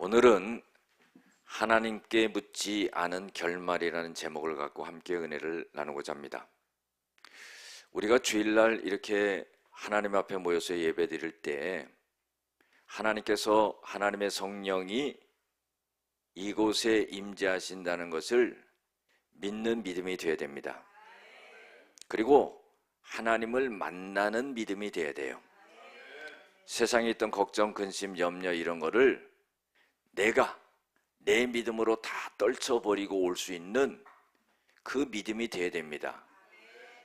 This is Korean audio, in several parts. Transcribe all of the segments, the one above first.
오늘은 하나님께 묻지 않은 결말이라는 제목을 갖고 함께 은혜를 나누고자 합니다. 우리가 주일날 이렇게 하나님 앞에 모여서 예배드릴 때 하나님께서 하나님의 성령이 이곳에 임재하신다는 것을 믿는 믿음이 되어야 됩니다. 그리고 하나님을 만나는 믿음이 되어야 돼요. 세상에 있던 걱정, 근심, 염려 이런 거를 내가 내 믿음으로 다 떨쳐버리고 올 수 있는 그 믿음이 되어야 됩니다.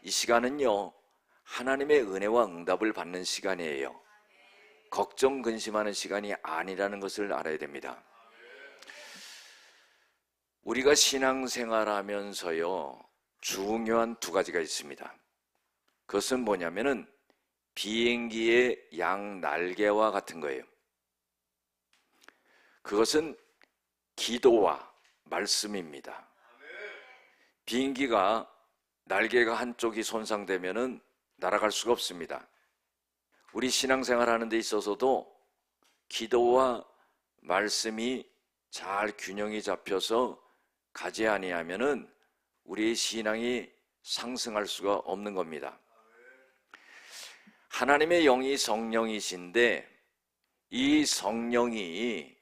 이 시간은요, 하나님의 은혜와 응답을 받는 시간이에요. 걱정, 근심하는 시간이 아니라는 것을 알아야 됩니다. 우리가 신앙생활하면서요, 중요한 두 가지가 있습니다. 그것은 뭐냐면은 비행기의 양 날개와 같은 거예요. 그것은 기도와 말씀입니다. 비행기가 날개가 한쪽이 손상되면은 날아갈 수가 없습니다. 우리 신앙생활 하는 데 있어서도 기도와 말씀이 잘 균형이 잡혀서 가지 아니하면은 우리의 신앙이 상승할 수가 없는 겁니다. 하나님의 영이 성령이신데 이 성령이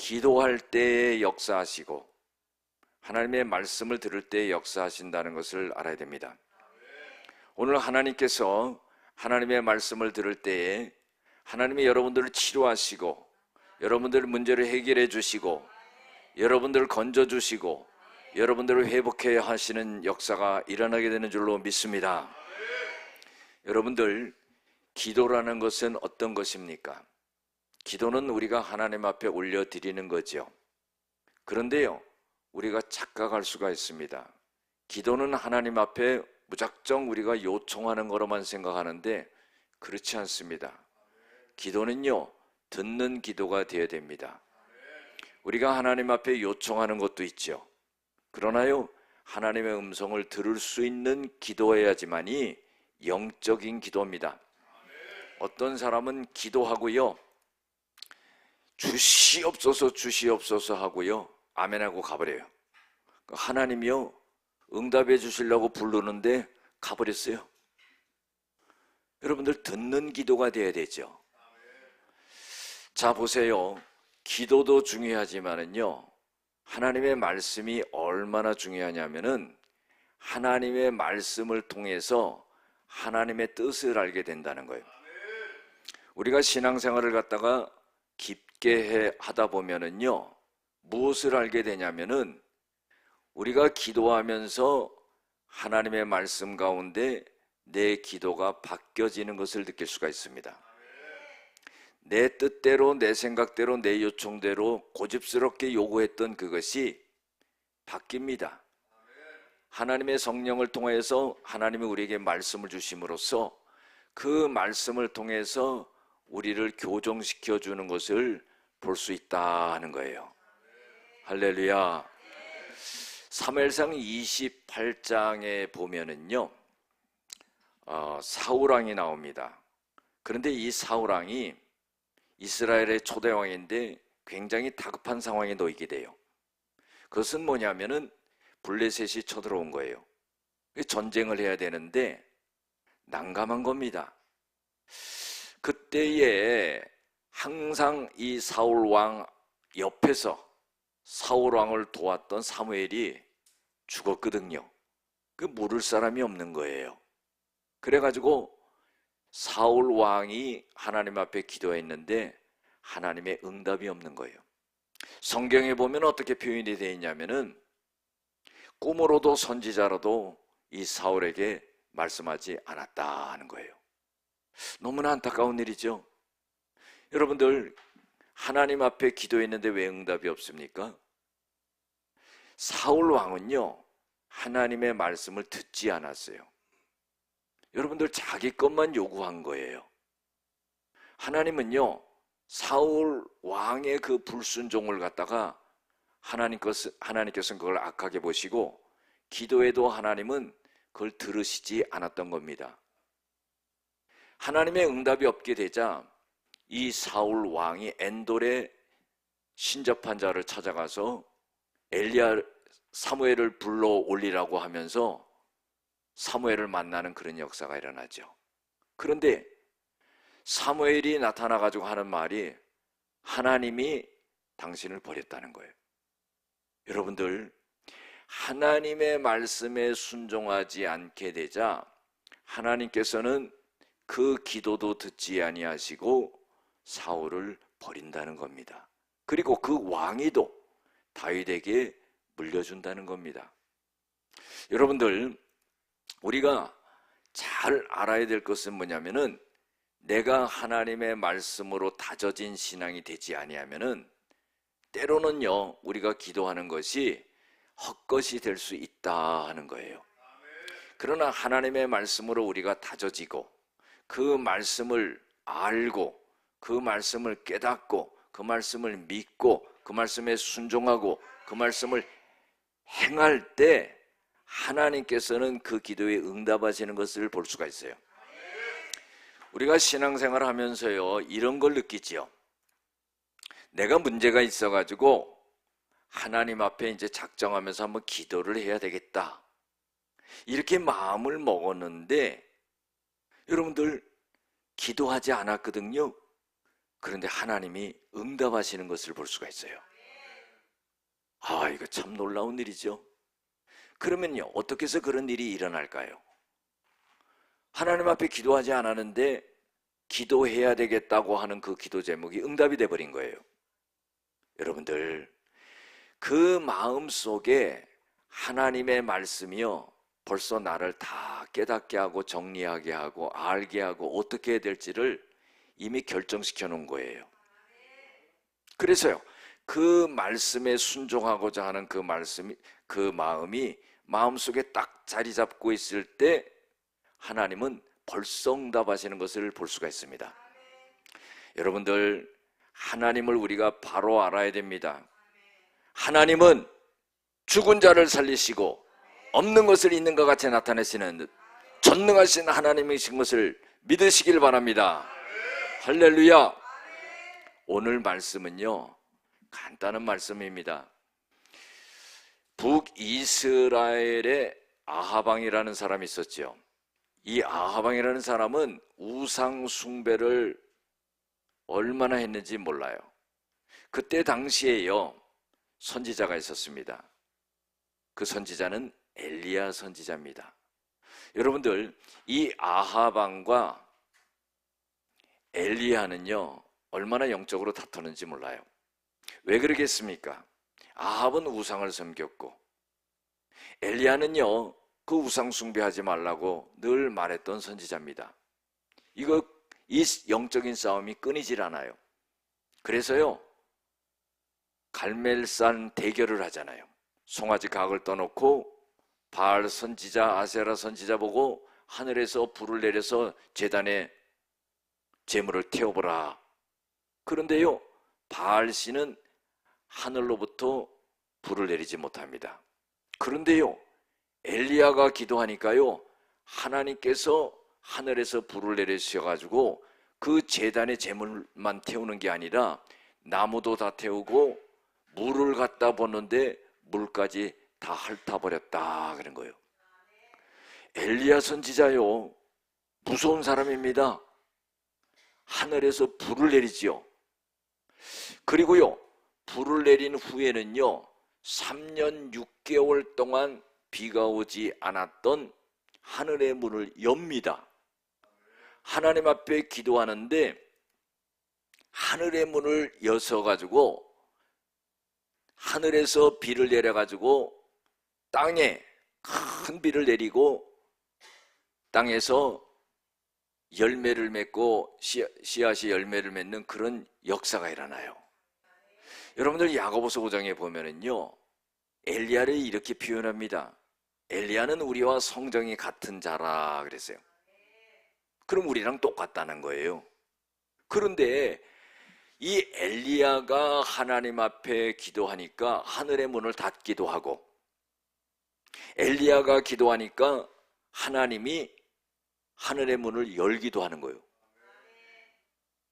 기도할 때에 역사하시고 하나님의 말씀을 들을 때에 역사하신다는 것을 알아야 됩니다. 오늘 하나님께서 하나님의 말씀을 들을 때에 하나님이 여러분들을 치료하시고 여러분들의 문제를 해결해 주시고 여러분들을 건져 주시고 여러분들을 회복해야 하시는 역사가 일어나게 되는 줄로 믿습니다. 여러분들, 기도라는 것은 어떤 것입니까? 기도는 우리가 하나님 앞에 올려드리는 거죠. 그런데요, 우리가 착각할 수가 있습니다. 기도는 하나님 앞에 무작정 우리가 요청하는 거로만 생각하는데 그렇지 않습니다. 기도는요, 듣는 기도가 되어야 됩니다. 우리가 하나님 앞에 요청하는 것도 있죠. 그러나요, 하나님의 음성을 들을 수 있는 기도해야지만이 영적인 기도입니다. 어떤 사람은 기도하고요, 주시옵소서 주시옵소서 하고요, 아멘하고 가버려요. 하나님이요, 응답해 주시려고 부르는데 가버렸어요. 여러분들, 듣는 기도가 돼야 되죠. 자, 보세요. 기도도 중요하지만은요, 하나님의 말씀이 얼마나 중요하냐면은 하나님의 말씀을 통해서 하나님의 뜻을 알게 된다는 거예요. 우리가 신앙생활을 갖다가 깊게 하다 보면은요, 무엇을 알게 되냐면은 우리가 기도하면서 하나님의 말씀 가운데 내 기도가 바뀌어지는 것을 느낄 수가 있습니다. 내 뜻대로, 내 생각대로, 내 요청대로 고집스럽게 요구했던 그것이 바뀝니다. 하나님의 성령을 통해서 하나님이 우리에게 말씀을 주심으로써 그 말씀을 통해서 우리를 교정시켜 주는 것을 볼 수 있다는 거예요. 할렐루야. 사무엘상 28장에 보면은요, 사울왕이 나옵니다. 그런데 이 사울왕이 이스라엘의 초대왕인데 굉장히 다급한 상황에 놓이게 돼요. 그것은 뭐냐면은 블레셋이 쳐들어온 거예요. 전쟁을 해야 되는데 난감한 겁니다. 그때에 항상 이 사울왕 옆에서 사울왕을 도왔던 사무엘이 죽었거든요. 그 물을 사람이 없는 거예요. 그래가지고 사울왕이 하나님 앞에 기도했는데 하나님의 응답이 없는 거예요. 성경에 보면 어떻게 표현이 되어 있냐면은 꿈으로도 선지자로도 이 사울에게 말씀하지 않았다 하는 거예요. 너무나 안타까운 일이죠. 여러분들, 하나님 앞에 기도했는데 왜 응답이 없습니까? 사울 왕은요, 하나님의 말씀을 듣지 않았어요. 여러분들, 자기 것만 요구한 거예요. 하나님은요, 사울 왕의 그 불순종을 갖다가 하나님께서는 그걸 악하게 보시고 기도해도 하나님은 그걸 들으시지 않았던 겁니다. 하나님의 응답이 없게 되자 이 사울 왕이 엔돌에 신접한 자를 찾아가서 사무엘을 불러 올리라고 하면서 사무엘을 만나는 그런 역사가 일어나죠. 그런데 사무엘이 나타나 가지고 하는 말이 하나님이 당신을 버렸다는 거예요. 여러분들, 하나님의 말씀에 순종하지 않게 되자 하나님께서는 그 기도도 듣지 아니하시고 사울을 버린다는 겁니다. 그리고 그 왕위도 다윗에게 물려준다는 겁니다. 여러분들, 우리가 잘 알아야 될 것은 뭐냐면은 내가 하나님의 말씀으로 다져진 신앙이 되지 아니하면은 때로는요, 우리가 기도하는 것이 헛것이 될 수 있다 하는 거예요. 그러나 하나님의 말씀으로 우리가 다져지고 그 말씀을 알고 그 말씀을 깨닫고 그 말씀을 믿고 그 말씀에 순종하고 그 말씀을 행할 때 하나님께서는 그 기도에 응답하시는 것을 볼 수가 있어요. 우리가 신앙생활을 하면서요, 이런 걸 느끼지요. 내가 문제가 있어가지고 하나님 앞에 이제 작정하면서 한번 기도를 해야 되겠다, 이렇게 마음을 먹었는데 여러분들 기도하지 않았거든요. 그런데 하나님이 응답하시는 것을 볼 수가 있어요. 아, 이거 참 놀라운 일이죠. 그러면요, 어떻게 해서 그런 일이 일어날까요? 하나님 앞에 기도하지 않았는데 기도해야 되겠다고 하는 그 기도 제목이 응답이 돼버린 거예요. 여러분들, 그 마음 속에 하나님의 말씀이요, 벌써 나를 다 깨닫게 하고 정리하게 하고 알게 하고 어떻게 해야 될지를 이미 결정시켜 놓은 거예요. 그래서요, 그 말씀에 순종하고자 하는 그 말씀이, 그 마음이 마음속에 딱 자리 잡고 있을 때 하나님은 벌써 응답하시는 것을 볼 수가 있습니다. 여러분들, 하나님을 우리가 바로 알아야 됩니다. 하나님은 죽은 자를 살리시고 없는 것을 있는 것 같이 나타내시는 전능하신 하나님이신 것을 믿으시길 바랍니다. 할렐루야. 오늘 말씀은요, 간단한 말씀입니다. 북이스라엘의 아하방이라는 사람이 있었죠. 이 아하방이라는 사람은 우상 숭배를 얼마나 했는지 몰라요. 그때 당시에요, 선지자가 있었습니다. 그 선지자는 엘리야 선지자입니다. 여러분들, 이 아하방과 엘리야는요, 얼마나 영적으로 다투는지 몰라요. 왜 그러겠습니까? 아합은 우상을 섬겼고 엘리야는요, 그 우상 숭배하지 말라고 늘 말했던 선지자입니다. 이 영적인 싸움이 끊이질 않아요. 그래서요, 갈멜산 대결을 하잖아요. 송아지 각을 떠놓고 바알 선지자, 아세라 선지자 보고 하늘에서 불을 내려서 제단에 제물을 태워보라. 그런데요, 바알 신은 하늘로부터 불을 내리지 못합니다. 그런데요, 엘리야가 기도하니까요, 하나님께서 하늘에서 불을 내리셔가지고 그 제단에 제물만 태우는 게 아니라 나무도 다 태우고 물을 갖다 붓는데 물까지 다 핥아버렸다 그런 거예요. 엘리야 선지자요, 무서운 사람입니다. 하늘에서 불을 내리지요. 그리고요, 불을 내린 후에는요, 3년 6개월 동안 비가 오지 않았던 하늘의 문을 엽니다. 하나님 앞에 기도하는데 하늘의 문을 여셔가지고 하늘에서 비를 내려가지고 땅에 큰 비를 내리고 땅에서 열매를 맺고 씨앗이 열매를 맺는 그런 역사가 일어나요. 여러분들, 야고보서 5장에 보면은요, 엘리야를 이렇게 표현합니다. 엘리야는 우리와 성정이 같은 자라 그랬어요. 그럼 우리랑 똑같다는 거예요. 그런데 이 엘리야가 하나님 앞에 기도하니까 하늘의 문을 닫기도 하고, 엘리야가 기도하니까 하나님이 하늘의 문을 열기도 하는 거예요.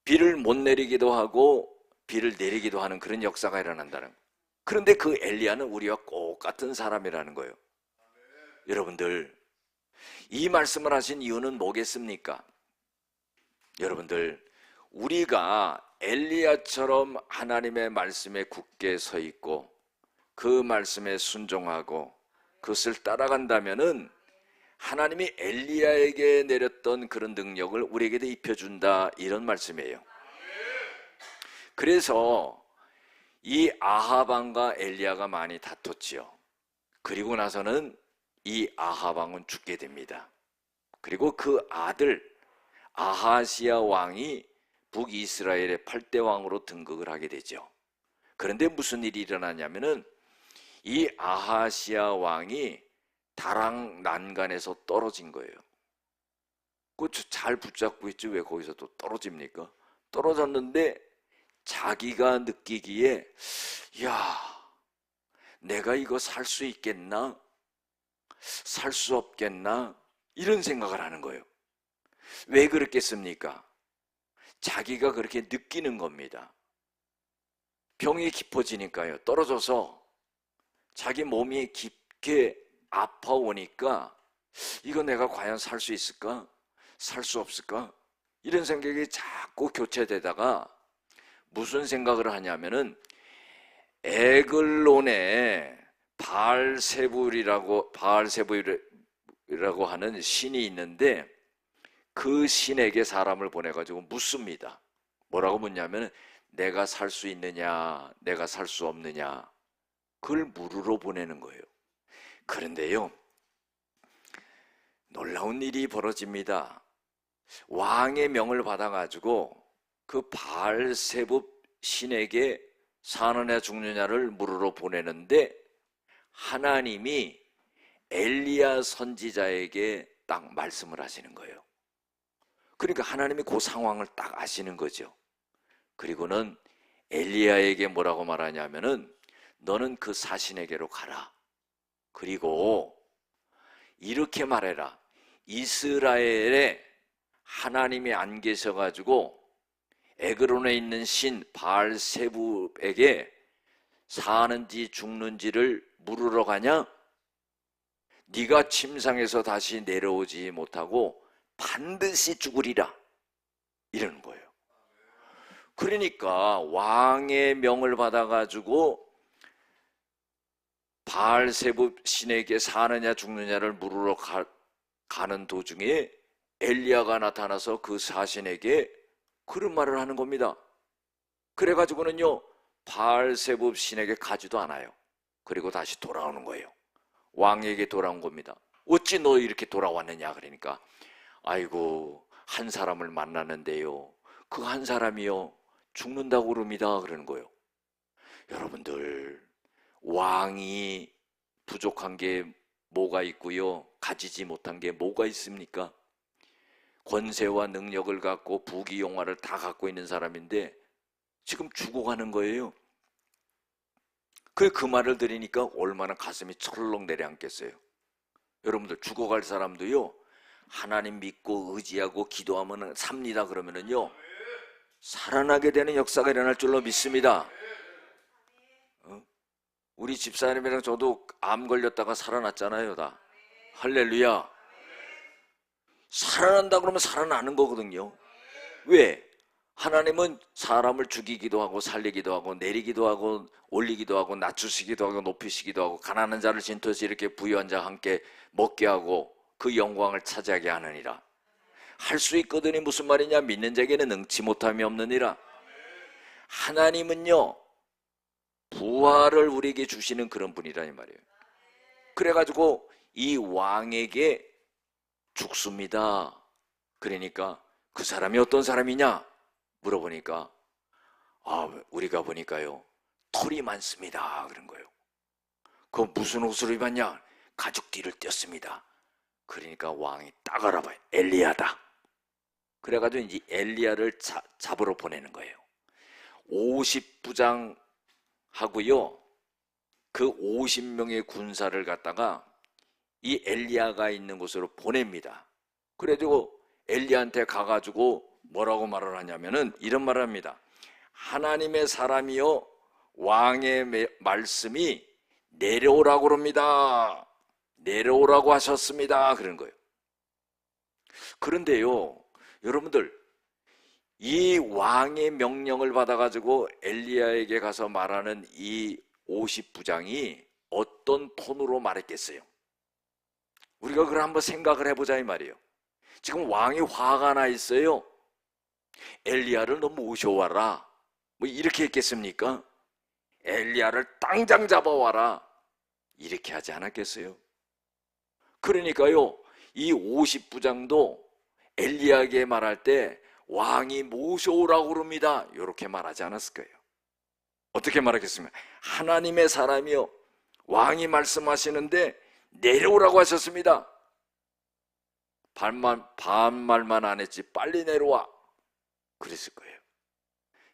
비를 못 내리기도 하고 비를 내리기도 하는 그런 역사가 일어난다는 거예요. 그런데 그 엘리야는 우리와 똑같은 사람이라는 거예요. 여러분들, 이 말씀을 하신 이유는 뭐겠습니까? 여러분들, 우리가 엘리야처럼 하나님의 말씀에 굳게 서 있고 그 말씀에 순종하고 그것을 따라간다면은 하나님이 엘리야에게 내렸던 그런 능력을 우리에게도 입혀준다, 이런 말씀이에요. 그래서 이 아합 왕과 엘리야가 많이 다퉜지요. 그리고 나서는 이 아합 왕은 죽게 됩니다. 그리고 그 아들 아하시야 왕이 북이스라엘의 8대 왕으로 등극을 하게 되죠. 그런데 무슨 일이 일어나냐면은 이 아하시야 왕이 다락 난간에서 떨어진 거예요. 그거 잘 붙잡고 있지 왜 거기서 또 떨어집니까? 떨어졌는데 자기가 느끼기에 야, 내가 이거 살 수 있겠나? 살 수 없겠나? 이런 생각을 하는 거예요. 왜 그렇겠습니까? 자기가 그렇게 느끼는 겁니다. 병이 깊어지니까요. 떨어져서 자기 몸이 깊게 아파오니까 이거 내가 과연 살 수 있을까? 살 수 없을까? 이런 생각이 자꾸 교체되다가 무슨 생각을 하냐면은 에글론에 바알세불이라고 하는 신이 있는데 그 신에게 사람을 보내가지고 묻습니다. 뭐라고 묻냐면 내가 살 수 있느냐, 내가 살 수 없느냐, 그걸 물으러 보내는 거예요. 그런데요, 놀라운 일이 벌어집니다. 왕의 명을 받아가지고 그 바알세불 신에게 사느냐 죽느냐를 물으러 보내는데 하나님이 엘리야 선지자에게 딱 말씀을 하시는 거예요. 그러니까 하나님이 그 상황을 딱 아시는 거죠. 그리고는 엘리야에게 뭐라고 말하냐면은 너는 그 사신에게로 가라. 그리고 이렇게 말해라. 이스라엘에 하나님이 안 계셔가지고 에그론에 있는 신 바알세불에게 사는지 죽는지를 물으러 가냐? 네가 침상에서 다시 내려오지 못하고 반드시 죽으리라, 이러는 거예요. 그러니까 왕의 명을 받아가지고 바알세불 신에게 사느냐 죽느냐를 물으러 가는 도중에 엘리야가 나타나서 그 사신에게 그런 말을 하는 겁니다. 그래가지고는요 바알세불 신에게 가지도 않아요. 그리고 다시 돌아오는 거예요. 왕에게 돌아온 겁니다. 어찌 너 이렇게 돌아왔느냐 그러니까 아이고 한 사람을 만나는데요 그 한 사람이요 죽는다고 그럽니다 그러는 거예요. 여러분들, 왕이 부족한 게 뭐가 있고요 가지지 못한 게 뭐가 있습니까? 권세와 능력을 갖고 부귀영화를 다 갖고 있는 사람인데 지금 죽어가는 거예요. 그 말을 들으니까 얼마나 가슴이 철렁 내려앉겠어요. 여러분들, 죽어갈 사람도요 하나님 믿고 의지하고 기도하면 삽니다 그러면은요 살아나게 되는 역사가 일어날 줄로 믿습니다. 우리 집사님이랑 저도 암 걸렸다가 살아났잖아요. 다 할렐루야. 살아난다 그러면 살아나는 거거든요. 왜? 하나님은 사람을 죽이기도 하고 살리기도 하고 내리기도 하고 올리기도 하고 낮추시기도 하고 높이시기도 하고 가난한 자를 진토에서 이렇게 부유한 자와 함께 먹게 하고 그 영광을 차지하게 하느니라. 할 수 있거든요. 무슨 말이냐? 믿는 자에게는 능치 못함이 없느니라. 하나님은요 부활을 우리에게 주시는 그런 분이라는 말이에요. 그래가지고 이 왕에게 죽습니다. 그러니까 그 사람이 어떤 사람이냐 물어보니까 우리가 보니까요 털이 많습니다 그런 거예요. 그 무슨 옷을 입었냐? 가죽띠를 띄었습니다. 그러니까 왕이 딱 알아봐요. 엘리야다. 그래가지고 이제 엘리야를 잡으러 보내는 거예요. 50부장 하고요 그 50명의 군사를 갖다가 이 엘리야가 있는 곳으로 보냅니다. 그래가지고 엘리야한테 가가지고 뭐라고 말을 하냐면은 이런 말을 합니다. 하나님의 사람이요 왕의 말씀이 내려오라고 그럽니다. 내려오라고 하셨습니다. 그런 거예요. 그런데요, 여러분들, 이 왕의 명령을 받아가지고 엘리야에게 가서 말하는 이 50부장이 어떤 톤으로 말했겠어요? 우리가 그걸 한번 생각을 해보자 이 말이에요. 지금 왕이 화가 나 있어요. 엘리야를 너 모셔와라. 뭐 이렇게 했겠습니까? 엘리야를 당장 잡아와라. 이렇게 하지 않았겠어요? 그러니까요, 이 50부장도 엘리야에게 말할 때 왕이 모셔오라고 그럽니다. 이렇게 말하지 않았을 거예요. 어떻게 말하겠습니까? 하나님의 사람이요 왕이 말씀하시는데 내려오라고 하셨습니다. 반말만 안 했지 빨리 내려와 그랬을 거예요.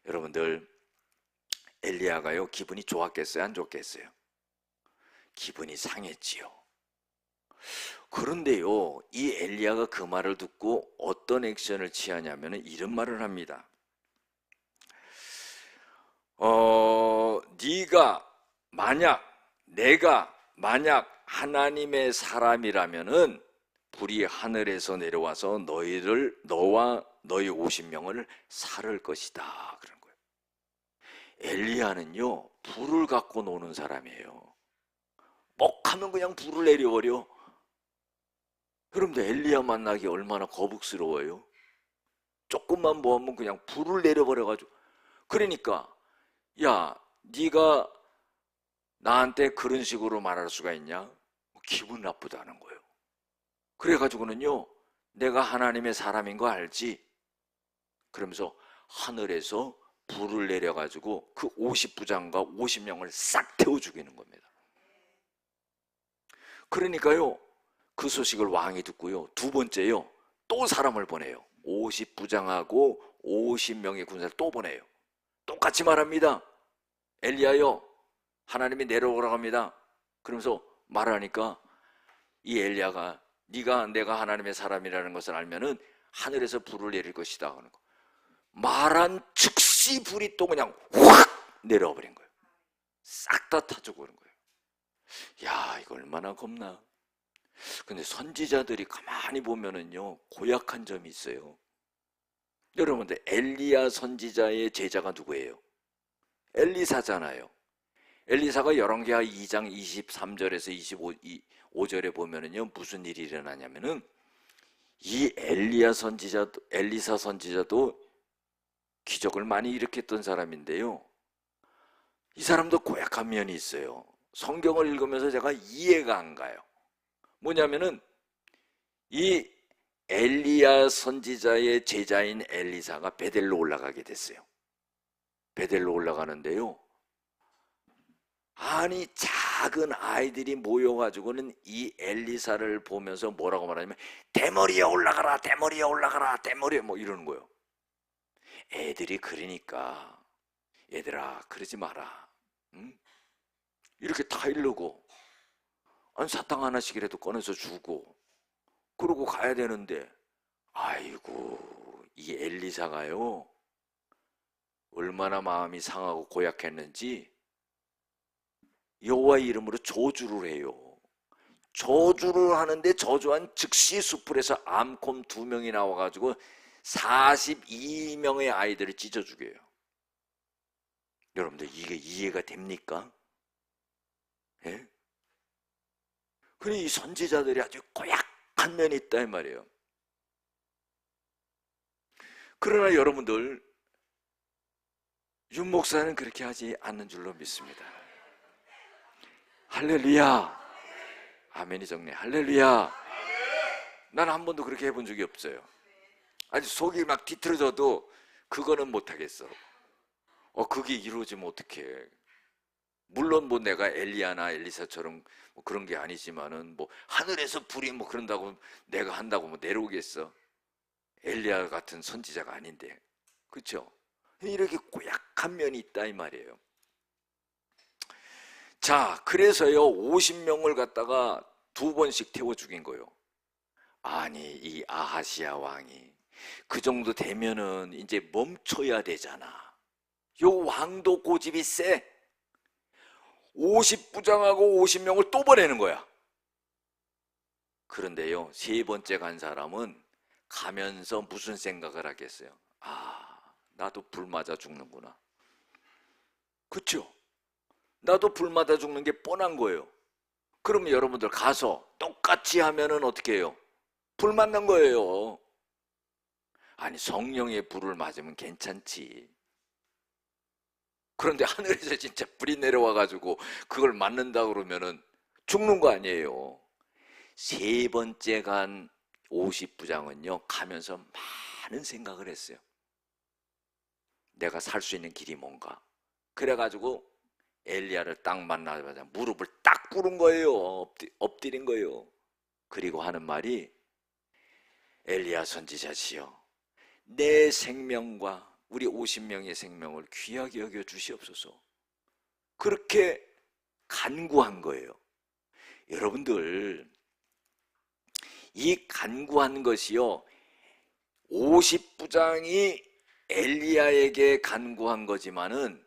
여러분들, 엘리야가요 기분이 좋았겠어요? 안 좋겠어요? 기분이 상했지요. 그런데요, 이 엘리야가 그 말을 듣고 어떤 액션을 취하냐면 이런 말을 합니다. 내가 만약 하나님의 사람이라면은 불이 하늘에서 내려와서 너와 너희 50명을 살을 것이다. 그런 거예요. 엘리야는요, 불을 갖고 노는 사람이에요. 뻑하면 그냥 불을 내려버려. 여러분들, 엘리야 만나기 얼마나 거북스러워요. 조금만 뭐하면 그냥 불을 내려버려가지고. 그러니까 야, 네가 나한테 그런 식으로 말할 수가 있냐? 기분 나쁘다는 거예요. 그래가지고는요, 내가 하나님의 사람인 거 알지? 그러면서 하늘에서 불을 내려가지고 그 50부장과 50명을 싹 태워 죽이는 겁니다. 그러니까요, 그 소식을 왕이 듣고요, 두 번째요, 또 사람을 보내요. 50부장하고 50명의 군사를 또 보내요. 똑같이 말합니다. 엘리야요, 하나님이 내려오라고 합니다. 그러면서 말하니까 이 엘리야가 내가 하나님의 사람이라는 것을 알면은 하늘에서 불을 내릴 것이다 하는 거. 말한 즉시 불이 또 그냥 확 내려와 버린 거예요. 싹 다 타져 버린 거예요. 야, 이거 얼마나 겁나. 근데 선지자들이 가만히 보면은요, 고약한 점이 있어요. 여러분들, 엘리야 선지자의 제자가 누구예요? 엘리사잖아요. 엘리사가 열왕기하 2장 23절에서 25절에 보면은요, 무슨 일이 일어나냐면은 이 엘리사 선지자도 기적을 많이 일으켰던 사람인데요, 이 사람도 고약한 면이 있어요. 성경을 읽으면서 제가 이해가 안 가요. 뭐냐면은 이 엘리야 선지자의 제자인 엘리사가 베델로 올라가게 됐어요. 베델로 올라가는데요, 아니 작은 아이들이 모여가지고는 이 엘리사를 보면서 뭐라고 말하냐면 대머리에 올라가라, 대머리에 올라가라, 대머리에 뭐 이러는 거예요. 애들이 그러니까 얘들아 그러지 마라, 응? 이렇게 다 이러고, 아니 사탕 하나씩이라도 꺼내서 주고 그러고 가야 되는데, 아이고 이 엘리사가요 얼마나 마음이 상하고 고약했는지 여호와의 이름으로 저주를 해요. 저주를 하는데 저주한 즉시 숯불에서 암곰 2명이 나와가지고 42명의 아이들을 찢어 죽여요. 여러분들, 이게 이해가 됩니까? 예? 그러니 이 선지자들이 아주 고약한 면이 있다 이 말이에요. 그러나 여러분들, 윤 목사는 그렇게 하지 않는 줄로 믿습니다. 할렐루야. 아멘이 적네. 할렐루야. 난 한 번도 그렇게 해본 적이 없어요. 아주 속이 막 뒤틀어져도 그거는 못하겠어. 그게 이루어지면 어떡해. 물론 뭐 내가 엘리야나 엘리사처럼 뭐 그런 게 아니지만은 뭐 하늘에서 불이 뭐 그런다고 내가 한다고 뭐 내려오겠어. 엘리야 같은 선지자가 아닌데. 그렇죠? 이렇게 고약한 면이 있다 이 말이에요. 자, 그래서요 50명을 갖다가 2번씩 태워 죽인 거예요. 아니 이 아하시야 왕이 그 정도 되면은 이제 멈춰야 되잖아. 요 왕도 고집이 세. 50부장하고 50명을 또 보내는 거야. 그런데요, 세 번째 간 사람은 가면서 무슨 생각을 하겠어요? 아, 나도 불 맞아 죽는구나. 그렇죠? 나도 불 맞아 죽는 게 뻔한 거예요. 그러면 여러분들 가서 똑같이 하면은 어떻게 해요? 불 맞는 거예요. 아니, 성령의 불을 맞으면 괜찮지. 그런데 하늘에서 진짜 불이 내려와 가지고 그걸 맞는다 그러면은 죽는 거 아니에요. 세 번째 간 50부장은요 가면서 많은 생각을 했어요. 내가 살 수 있는 길이 뭔가. 그래가지고 엘리야를 딱 만나자마자 무릎을 딱 꿇은 거예요. 엎드린 거예요. 그리고 하는 말이, 엘리야 선지자시여, 내 생명과 우리 50명의 생명을 귀하게 여겨 주시옵소서. 그렇게 간구한 거예요. 여러분들, 이 간구한 것이요 50부장이 엘리야에게 간구한 거지만은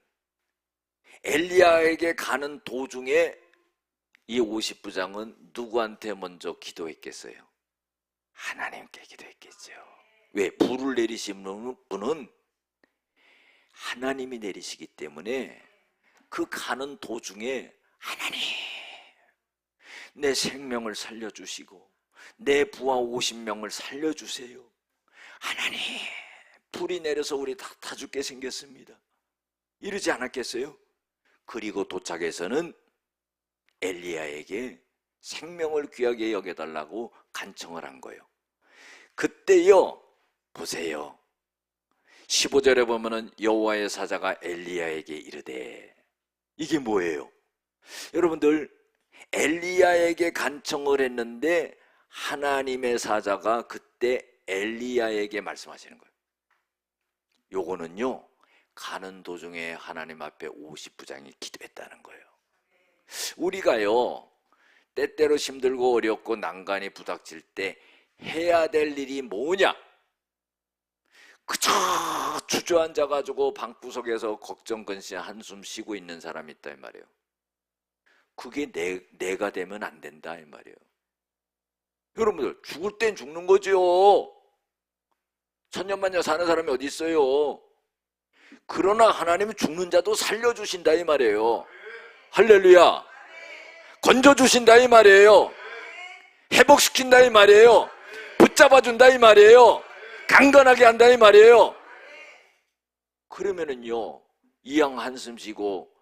엘리야에게 가는 도중에 이 50부장은 누구한테 먼저 기도했겠어요? 하나님께 기도했겠죠. 왜? 불을 내리시는 분은 하나님이 내리시기 때문에 그 가는 도중에 하나님, 내 생명을 살려주시고 내 부하 50명을 살려주세요. 하나님, 불이 내려서 우리 다 죽게 생겼습니다. 이러지 않았겠어요? 그리고 도착해서는 엘리야에게 생명을 귀하게 여겨달라고 간청을 한 거예요. 그때요, 보세요. 15절에 보면은 여호와의 사자가 엘리야에게 이르되, 이게 뭐예요? 여러분들, 엘리야에게 간청을 했는데 하나님의 사자가 그때 엘리야에게 말씀하시는 거예요. 요거는요, 가는 도중에 하나님 앞에 50부장이 기도했다는 거예요. 우리가요, 때때로 힘들고 어렵고 난간이 부닥칠 때 해야 될 일이 뭐냐? 그저 주저앉아가지고 방구석에서 걱정 근심 한숨 쉬고 있는 사람이 있다 이 말이에요. 그게 내가 되면 안 된다 이 말이에요. 여러분들, 죽을 땐 죽는 거죠. 천년만년 사는 사람이 어디 있어요? 그러나 하나님은 죽는 자도 살려주신다 이 말이에요. 할렐루야. 건져주신다 이 말이에요. 회복시킨다 이 말이에요. 붙잡아준다 이 말이에요. 강건하게 한다 이 말이에요. 그러면은요, 이왕 한숨 쉬고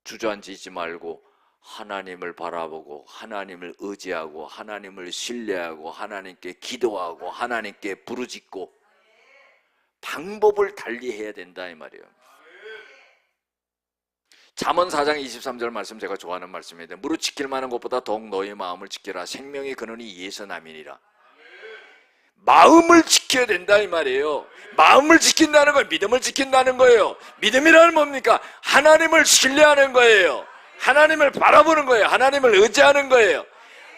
주저앉지 말고 하나님을 바라보고 하나님을 의지하고 하나님을 신뢰하고 하나님께 기도하고 하나님께 부르짖고 방법을 달리해야 된다 이 말이에요. 잠언 4장 23절 말씀, 제가 좋아하는 말씀인데, 무릇 지킬 만한 것보다 더욱 너의 마음을 지켜라. 생명의 근원이 이에서 남이니라. 마음을 지켜야 된다 이 말이에요. 마음을 지킨다는 건 믿음을 지킨다는 거예요. 믿음이라는 뭡니까? 하나님을 신뢰하는 거예요. 하나님을 바라보는 거예요. 하나님을 의지하는 거예요.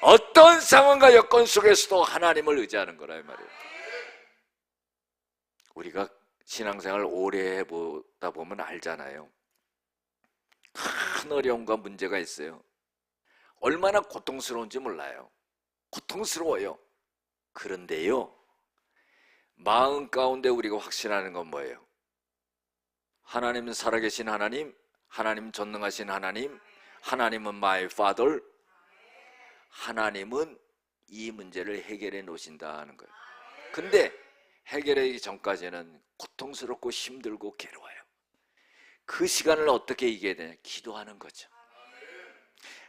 어떤 상황과 여건 속에서도 하나님을 의지하는 거라 이 말이에요. 우리가 신앙생활 오래 해보다 보면 알잖아요. 큰 어려움과 문제가 있어요. 얼마나 고통스러운지 몰라요. 고통스러워요. 그런데요, 마음 가운데 우리가 확신하는 건 뭐예요? 하나님은 살아계신 하나님, 하나님 전능하신 하나님, 하나님은 my father, 하나님은 이 문제를 해결해 놓으신다는 거예요. 근데 해결하기 전까지는 고통스럽고 힘들고 괴로워요. 그 시간을 어떻게 이겨야 되냐? 기도하는 거죠.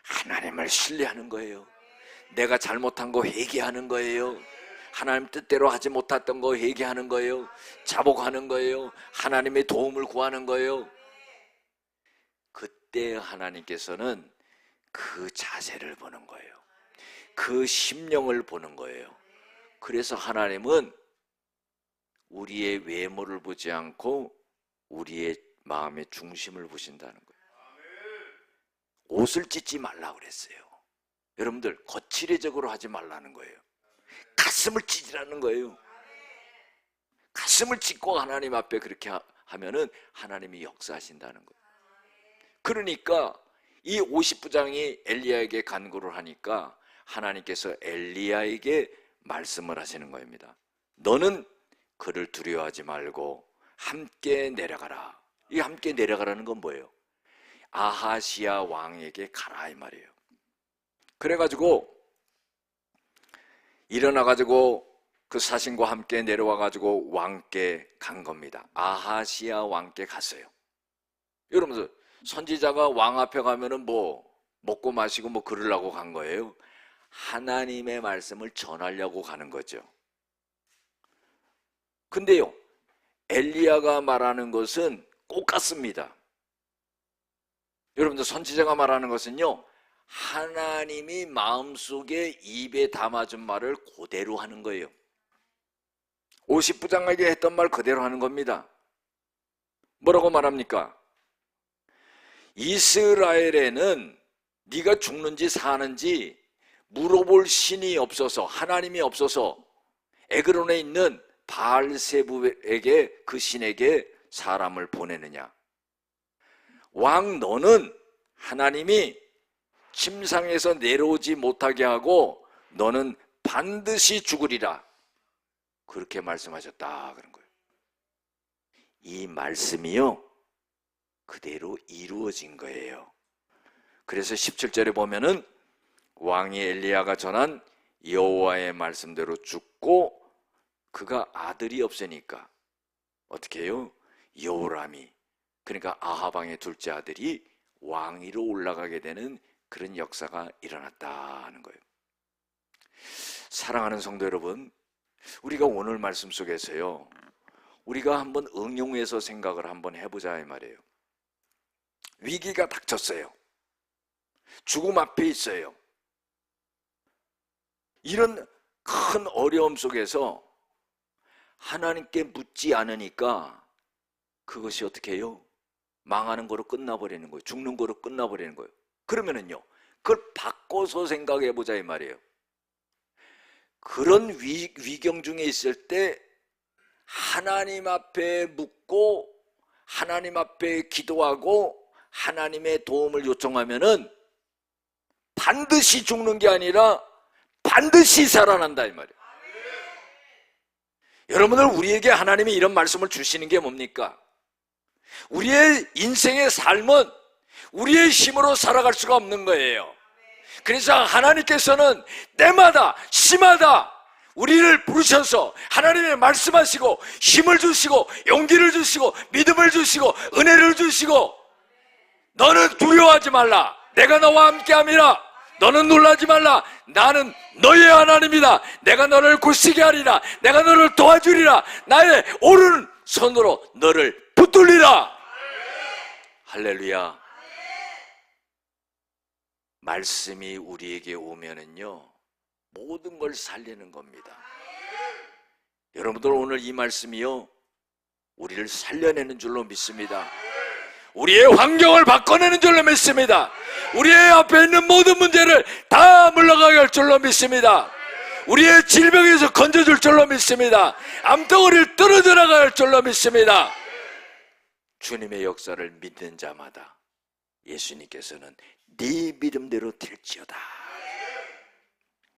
하나님을 신뢰하는 거예요. 내가 잘못한 거 회개하는 거예요. 하나님 뜻대로 하지 못했던 거 회개하는 거예요. 자복하는 거예요. 하나님의 도움을 구하는 거예요. 그때 하나님께서는 그 자세를 보는 거예요. 그 심령을 보는 거예요. 그래서 하나님은 우리의 외모를 보지 않고 우리의 마음의 중심을 보신다는 거예요. 옷을 찢지 말라고 그랬어요. 여러분들, 거칠애적으로 하지 말라는 거예요. 가슴을 찢으라는 거예요. 가슴을 찢고 하나님 앞에 그렇게 하면은 하나님이 역사하신다는 거예요. 그러니까 이 50부장이 엘리야에게 간구를 하니까 하나님께서 엘리야에게 말씀을 하시는 겁니다. 너는 그를 두려워하지 말고 함께 내려가라. 이 함께 내려가라는 건 뭐예요? 아하시아 왕에게 가라 이 말이에요. 그래가지고 일어나가지고 그 사신과 함께 내려와가지고 왕께 간 겁니다. 아하시아 왕께 갔어요. 여러분, 선지자가 왕 앞에 가면은 뭐 먹고 마시고 뭐 그러려고 간 거예요? 하나님의 말씀을 전하려고 가는 거죠. 근데요, 엘리야가 말하는 것은 꼭 같습니다. 여러분들, 선지자가 말하는 것은요, 하나님이 마음속에 입에 담아준 말을 그대로 하는 거예요. 50부장에게 했던 말 그대로 하는 겁니다. 뭐라고 말합니까? 이스라엘에는 네가 죽는지 사는지 물어볼 신이 없어서, 하나님이 없어서 에그론에 있는 바알세부에게, 그 신에게 사람을 보내느냐? 왕 너는 하나님이 침상에서 내려오지 못하게 하고 너는 반드시 죽으리라, 그렇게 말씀하셨다 그런 거예요. 이 말씀이요 그대로 이루어진 거예요. 그래서 17절에 보면은 왕이 엘리야가 전한 여호와의 말씀대로 죽고, 그가 아들이 없으니까 어떻게 해요? 여호람이, 그러니까 아하방의 둘째 아들이 왕위로 올라가게 되는 그런 역사가 일어났다는 거예요. 사랑하는 성도 여러분, 우리가 오늘 말씀 속에서요, 우리가 한번 응용해서 생각을 한번 해보자 이 말이에요. 위기가 닥쳤어요. 죽음 앞에 있어요. 이런 큰 어려움 속에서 하나님께 묻지 않으니까 그것이 어떻게 해요? 망하는 거로 끝나버리는 거예요. 죽는 거로 끝나버리는 거예요. 그러면은요, 그걸 바꿔서 생각해 보자 이 말이에요. 그런 위경 중에 있을 때 하나님 앞에 묻고 하나님 앞에 기도하고 하나님의 도움을 요청하면은 반드시 죽는 게 아니라 반드시 살아난다 이 말이에요. 여러분들, 우리에게 하나님이 이런 말씀을 주시는 게 뭡니까? 우리의 인생의 삶은 우리의 힘으로 살아갈 수가 없는 거예요. 그래서 하나님께서는 때마다 시마다 우리를 부르셔서 하나님의 말씀하시고 힘을 주시고 용기를 주시고 믿음을 주시고 은혜를 주시고, 너는 두려워하지 말라, 내가 너와 함께함이라, 너는 놀라지 말라, 나는 너의 하나님이다, 내가 너를 굳세게 하리라, 내가 너를 도와주리라, 나의 오른손으로 너를 붙들리라. 할렐루야. 말씀이 우리에게 오면은요 모든 걸 살리는 겁니다. 여러분들, 오늘 이 말씀이요 우리를 살려내는 줄로 믿습니다. 우리의 환경을 바꿔내는 줄로 믿습니다. 우리의 앞에 있는 모든 문제를 다 물러가게 할 줄로 믿습니다. 우리의 질병에서 건져줄 줄로 믿습니다. 암덩어리를 떨어져 나가게 할 줄로 믿습니다. 주님의 역사를 믿는 자마다 예수님께서는 네 믿음대로 될지어다